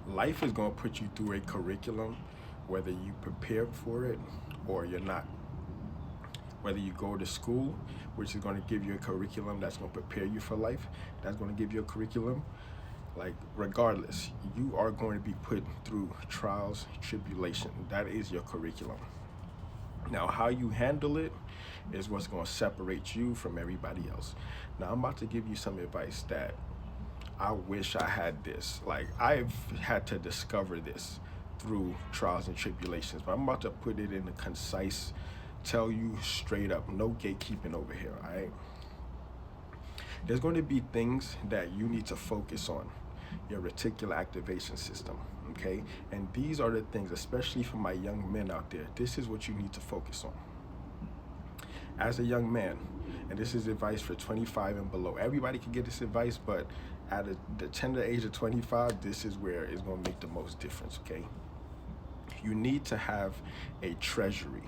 Life is going to put you through a curriculum, whether you prepare for it or you're not. Whether you go to school, which is going to give you a curriculum that's going to prepare you for life, that's going to give you a curriculum. Like, regardless, you are going to be put through trials, tribulation. That is your curriculum. Now, how you handle it is what's going to separate you from everybody else. Now, I'm about to give you some advice that I wish I had this. Like, I've had to discover this through trials and tribulations, but I'm about to put it in a concise, tell you straight up, no gatekeeping over here, all right? There's going to be things that you need to focus on, your reticular activation system, okay? And these are the things, especially for my young men out there, this is what you need to focus on. As a young man, and this is advice for 25 and below, everybody can get this advice, but at the tender age of 25, this is where it's going to make the most difference, okay? You need to have a treasury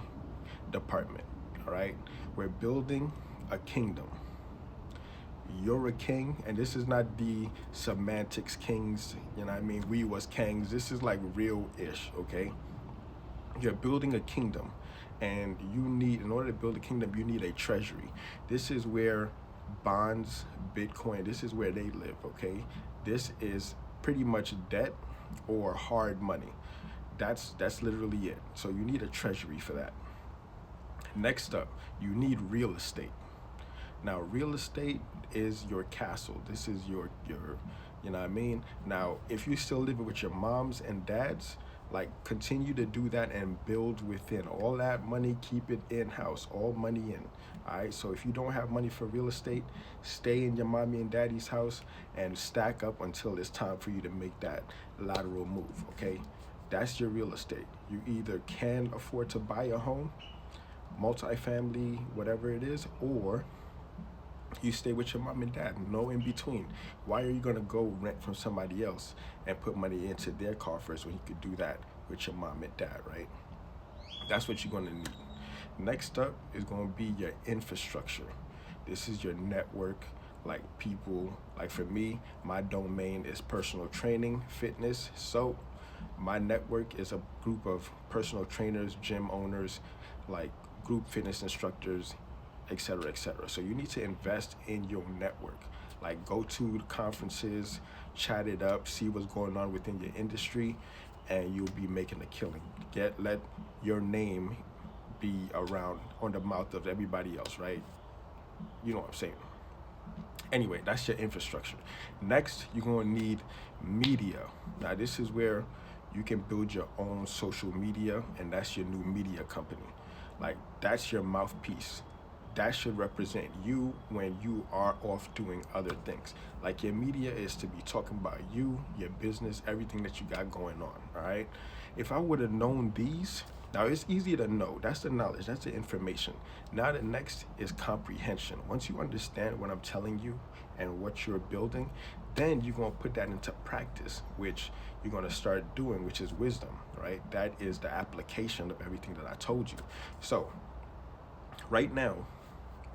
department, all right? We're building a kingdom. You're a king, and this is not the semantics kings, you know what I mean? We was kings. This is like real-ish, okay? You're building a kingdom, and you need, in order to build a kingdom, you need a treasury. This is where bonds, Bitcoin, this is where they live, okay? This is pretty much debt or hard money. That's literally it. So you need a treasury for that. Next up, you need real estate. Now, real estate is your castle. This is your, you know what I mean? Now, if you're still living with your moms and dads, like, continue to do that and build within. All that money, keep it in-house, all money in, all right? So if you don't have money for real estate, stay in your mommy and daddy's house and stack up until it's time for you to make that lateral move, okay? That's your real estate. You either can afford to buy a home, multifamily, whatever it is, or you stay with your mom and dad, no in between. Why are you gonna go rent from somebody else and put money into their coffers when you could do that with your mom and dad, right? That's what you're gonna need. Next up is gonna be your infrastructure. This is your network, like people, like for me, my domain is personal training, fitness. So my network is a group of personal trainers, gym owners, like group fitness instructors, etc., etc. So you need to invest in your network. Like, go to conferences, chat it up, see what's going on within your industry, and you'll be making a killing. Let your name be around on the mouth of everybody else, right? You know what I'm saying. Anyway, that's your infrastructure. Next, you're gonna need media. Now, this is where you can build your own social media, and that's your new media company. Like, that's your mouthpiece. That should represent you when you are off doing other things. Like, your media is to be talking about you, your business, everything that you got going on, all right? If I would have known these, now it's easy to know, that's the knowledge, that's the information. Now the next is comprehension. Once you understand what I'm telling you and what you're building, then you're gonna put that into practice, which you're gonna start doing, which is wisdom, right? That is the application of everything that I told you. So, right now,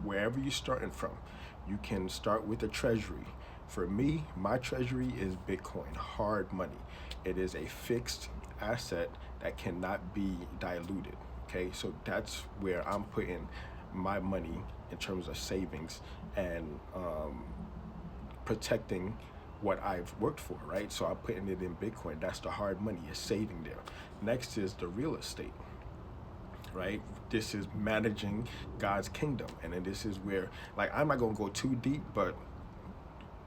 wherever you're starting from, you can start with a treasury. For me, my treasury is Bitcoin, hard money. It is a fixed asset that cannot be diluted, okay? So that's where I'm putting my money in terms of savings and protecting what I've worked for, right? So I'm putting it in Bitcoin. That's the hard money, it's saving there. Next is the real estate, right? This is managing God's kingdom. And then this is where, like, I'm not gonna go too deep, but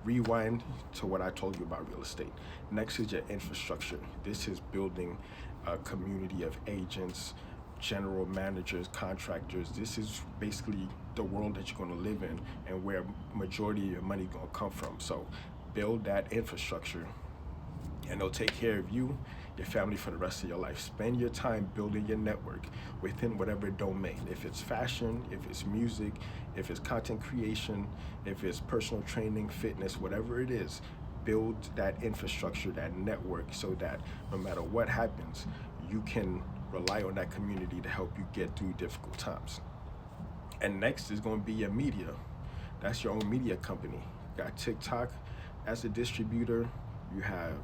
rewind to what I told you about real estate. Next is your infrastructure. This is building a community of agents, general managers, contractors. This is basically the world that you're gonna live in and where majority of your money gonna come from. So build that infrastructure, and they'll take care of you, your family for the rest of your life. Spend your time building your network within whatever domain. If it's fashion, if it's music, if it's content creation, if it's personal training, fitness, whatever it is, build that infrastructure, that network, so that no matter what happens, you can rely on that community to help you get through difficult times. And next is going to be your media. That's your own media company. Got TikTok as a distributor, You have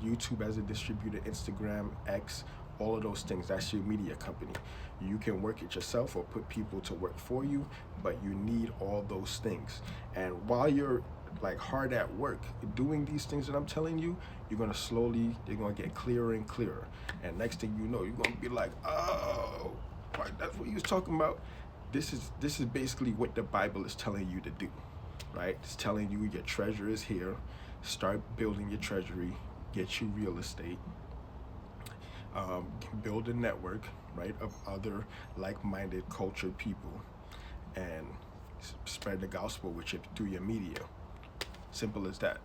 YouTube as a distributor, Instagram, X, all of those things. That's your media company. You can work it yourself or put people to work for you, but you need all those things. And while you're like hard at work doing these things that I'm telling you, you're gonna slowly, they're gonna get clearer and clearer. And next thing you know, you're gonna be like, oh, right, that's what he was talking about. This is basically what the Bible is telling you to do, right? It's telling you your treasure is here. Start building your treasury, get you real estate, build a network, right, of other like-minded cultured people, and spread the gospel with you through your media. Simple as that.